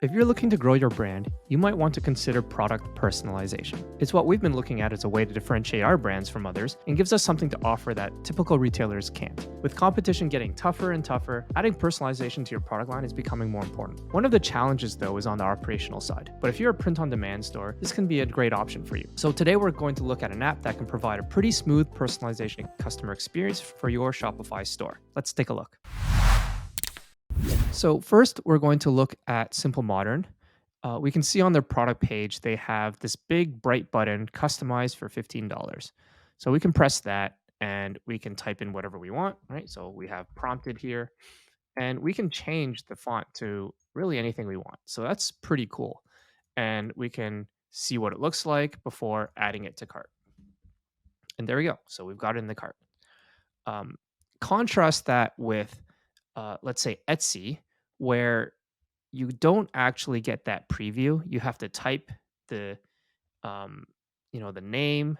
If you're looking to grow your brand, you might want to consider product personalization. It's what we've been looking at as a way to differentiate our brands from others and gives us something to offer that typical retailers can't. With competition getting tougher and tougher, adding personalization to your product line is becoming more important. One of the challenges, though, is on the operational side. But if you're a print on demand store, this can be a great option for you. So today we're going to look at an app that can provide a pretty smooth personalization customer experience for your Shopify store. Let's take a look. So first, we're going to look at Simple Modern. We can see on their product page, they have this big bright button customized for $15. So we can press that and we can type in whatever we want, right? So we have prompted here and we can change the font to really anything we want. So that's pretty cool. And we can see what it looks like before adding it to cart. And there we go. So we've got it in the cart. Um, Contrast that with, let's say, Etsy, where you don't actually get that preview. You have to type the, um, the name.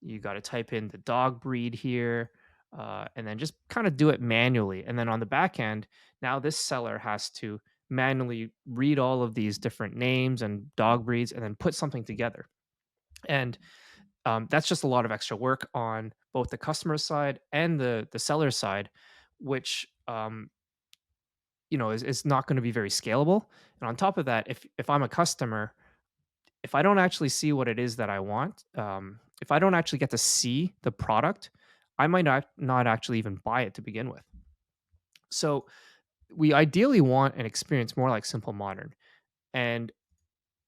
You got to type in the dog breed here, and then just kind of do it manually. And then on the back end, now this seller has to manually read all of these different names and dog breeds, and then put something together. And that's just a lot of extra work on both the customer side and the seller side, which is not going to be very scalable. And on top of that, if I'm a customer, if I don't actually see what it is that I want, if I don't actually get to see the product, I might not actually even buy it to begin with. So we ideally want an experience more like Simple Modern, and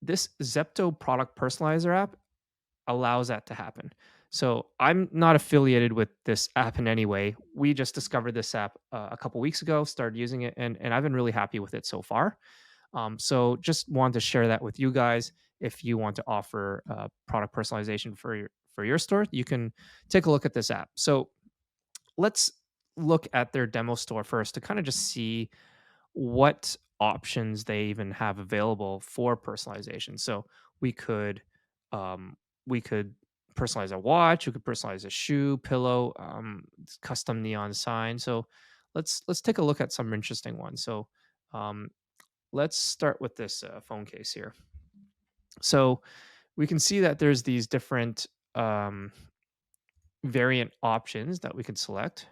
this Zepto Product Personalizer app allows that to happen. So I'm not affiliated with this app in any way. We just discovered this app a couple weeks ago, started using it, and I've been really happy with it so far. So just wanted to share that with you guys. If you want to offer product personalization for your store, you can take a look at this app. So let's look at their demo store first to kind of just see what options they even have available for personalization. So we could um, we could personalize a watch, we could personalize a shoe, pillow, custom neon sign. So let's take a look at some interesting ones. So um, let's start with this phone case here. So we can see that there's these different variant options that we can select,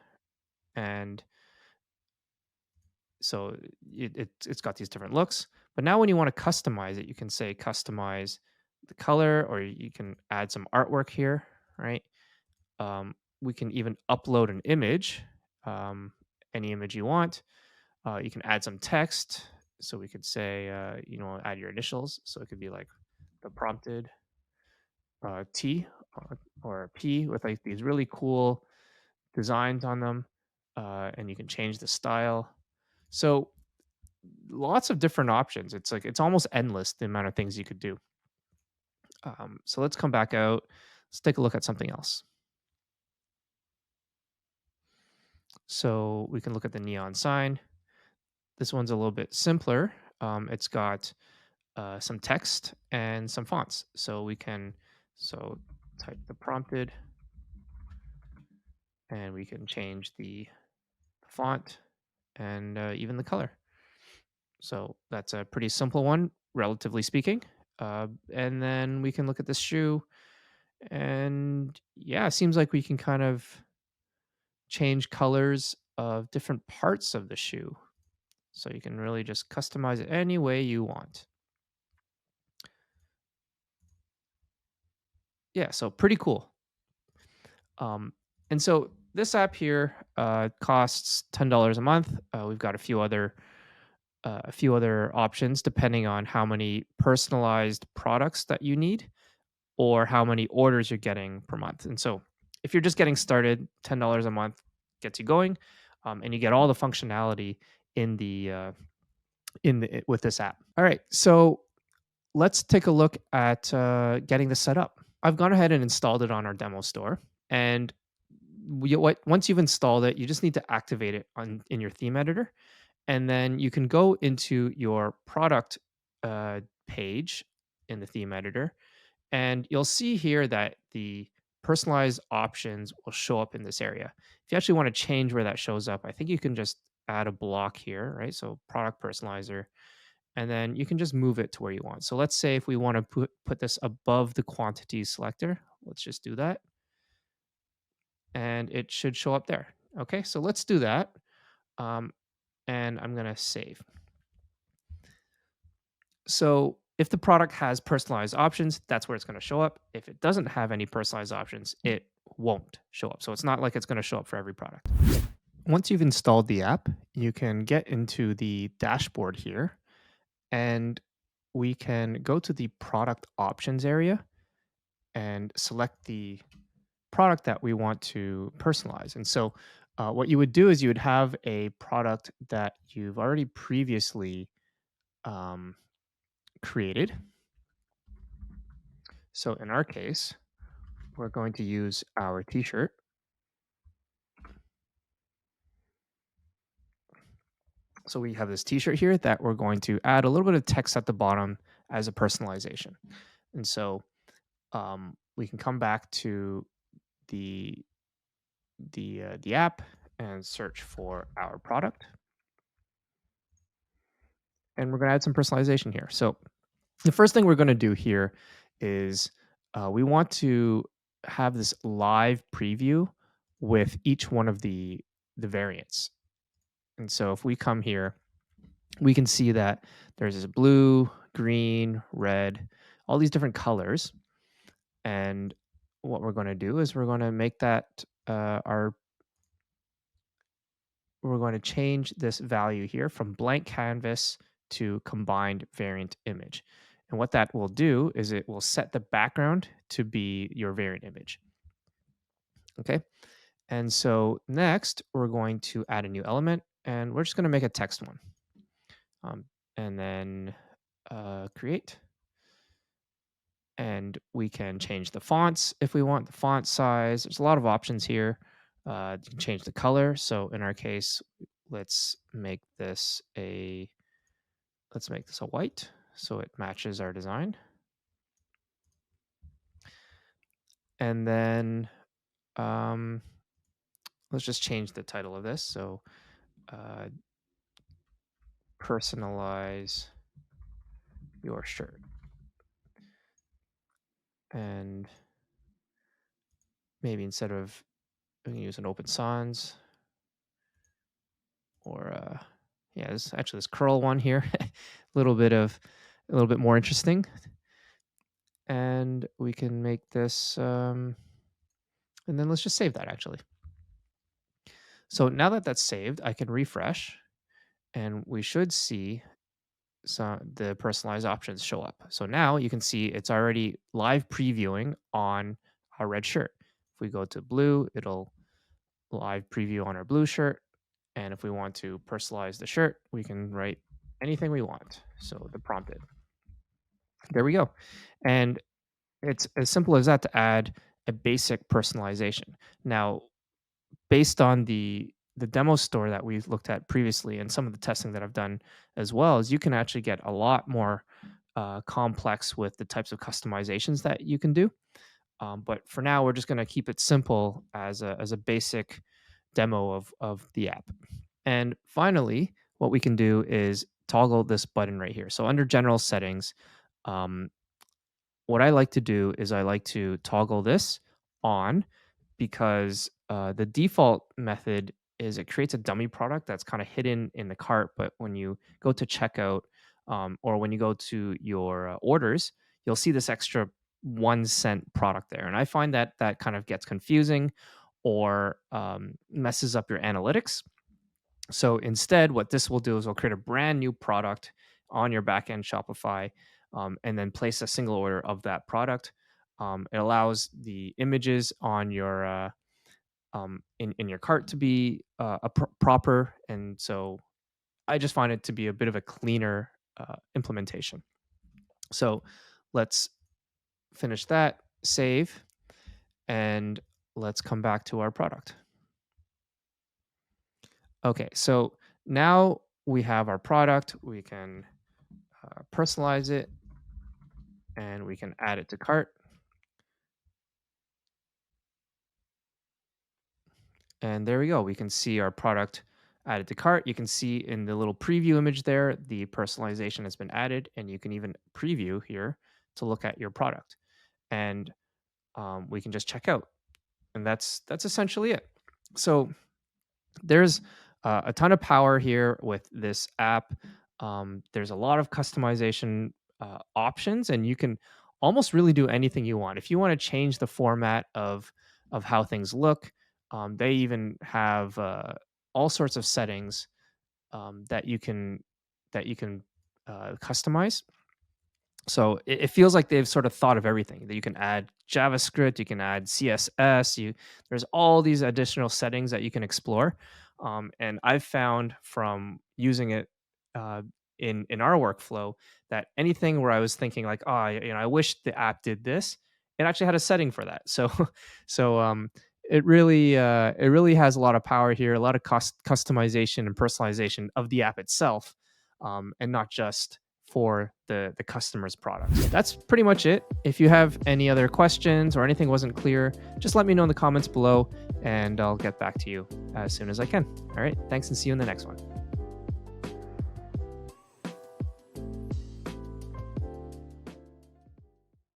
and so it's got these different looks. But now when you want to customize it, you can say customize the color, or you can add some artwork here, right? We can even upload an image, um, any image you want. You can add some text. So we could say, add your initials. So it could be like the prompted T or a P with like these really cool designs on them. And you can change the style. So lots of different options. It's like it's almost endless the amount of things you could do. So let's come back out. Let's take a look at something else. So we can look at the neon sign. This one's a little bit simpler. It's got some text and some fonts. So we can type the prompted, and we can change the font and even the color. So that's a pretty simple one, relatively speaking. And then we can look at this shoe, and yeah, it seems like we can kind of change colors of different parts of the shoe. So you can really just customize it any way you want. Yeah, so pretty cool. And so this app here costs $10 a month. We've got a few other options depending on how many personalized products that you need or how many orders you're getting per month. And so if you're just getting started, $10 a month gets you going, and you get all the functionality in the with this app. All right, so let's take a look at getting this set up. I've gone ahead and installed it on our demo store, and once you've installed it, you just need to activate it in your theme editor, and then you can go into your product page in the theme editor, and you'll see here that the personalized options will show up in this area. If you actually want to change where that shows up, I think you can just add a block here, right? So product personalizer, and then you can just move it to where you want. So let's say if we want to put this above the quantity selector, let's just do that, and it should show up there. Okay, so let's do that. Um, and I'm gonna save. So if the product has personalized options, that's where it's going to show up. If it doesn't have any personalized options, it won't show up. So it's not like it's going to show up for every product. Once you've installed the app, you can get into the dashboard here, and we can go to the product options area and select the product that we want to personalize. And so what you would do is you would have a product that you've already previously um, created. So in our case, we're going to use our t-shirt. So we have this t-shirt here that we're going to add a little bit of text at the bottom as a personalization. And so we can come back to the the app and search for our product. And we're going to add some personalization here. So the first thing we're going to do here is we want to have this live preview with each one of the variants. And so if we come here, we can see that there's this blue, green, red, all these different colors. And what we're going to do is we're going to make that our we're going to change this value here from blank canvas to combined variant image. And what that will do is it will set the background to be your variant image. Okay. And so next, we're going to add a new element, and we're just going to make a text one. And then create. And we can change the fonts if we want, the font size. There's a lot of options here. You can change the color. So in our case, let's make this a white so it matches our design. And then um, let's just change the title of this. So uh, personalize your shirt. And maybe instead of we can use an open sans or yeah, there's actually this curl one here, a little bit more interesting. And we can make this, and then let's just save that actually. So now that that's saved, I can refresh, and we should see the personalized options show up. So now you can see it's already live previewing on our red shirt. If we go to blue, it'll live preview on our blue shirt. And if we want to personalize the shirt, we can write anything we want. So the prompted. There we go. And it's as simple as that to add a basic personalization. Now, based on the demo store that we've looked at previously and some of the testing that I've done as well, is you can actually get a lot more complex with the types of customizations that you can do. But for now, we're just going to keep it simple as a basic demo of the app. And finally, what we can do is toggle this button right here. So under general settings, um, what I like to do is I like to toggle this on because the default method is it creates a dummy product that's kind of hidden in the cart. But when you go to checkout or when you go to your orders, you'll see this extra 1 cent product there. And I find that that kind of gets confusing or messes up your analytics. So instead, what this will do is we'll create a brand new product on your backend Shopify and then place a single order of that product. It allows the images on your in your cart to be proper, and so I just find it to be a bit of a cleaner implementation. So let's finish that, save, and let's come back to our product. Okay, so now we have our product. We can personalize it, and we can add it to cart. And there we go. We can see our product added to cart. You can see in the little preview image there, the personalization has been added, and you can even preview here to look at your product. And we can just check out, and that's essentially it. So there's a ton of power here with this app. There's a lot of customization options, and you can almost really do anything you want. If you want to change the format of how things look, they even have all sorts of settings that you can customize. So it feels like they've sort of thought of everything. That you can add JavaScript, you can add CSS. There's all these additional settings that you can explore. And I've found from using it uh, in our workflow that anything where I was thinking like, oh, I wish the app did this, it actually had a setting for that. So so it really has a lot of power here, a lot of customization and personalization of the app itself, and not just for the customer's product. So that's pretty much it. If you have any other questions or anything wasn't clear, just let me know in the comments below and I'll get back to you as soon as I can. All right. Thanks, and see you in the next one.